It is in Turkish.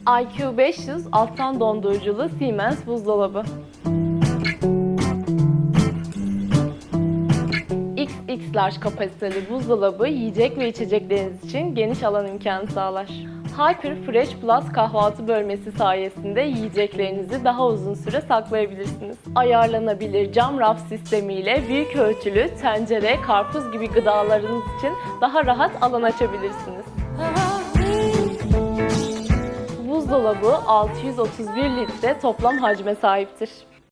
IQ 500 alttan donduruculu Siemens buzdolabı. XX large kapasiteli buzdolabı yiyecek ve içecekleriniz için geniş alan imkanı sağlar. Hyper Fresh Plus kahvaltı bölmesi sayesinde yiyeceklerinizi daha uzun süre saklayabilirsiniz. Ayarlanabilir cam raf sistemiyle büyük ölçülü tencere, karpuz gibi gıdalarınız için daha rahat alan açabilirsiniz. Buzdolabı 631 litre toplam hacme sahiptir.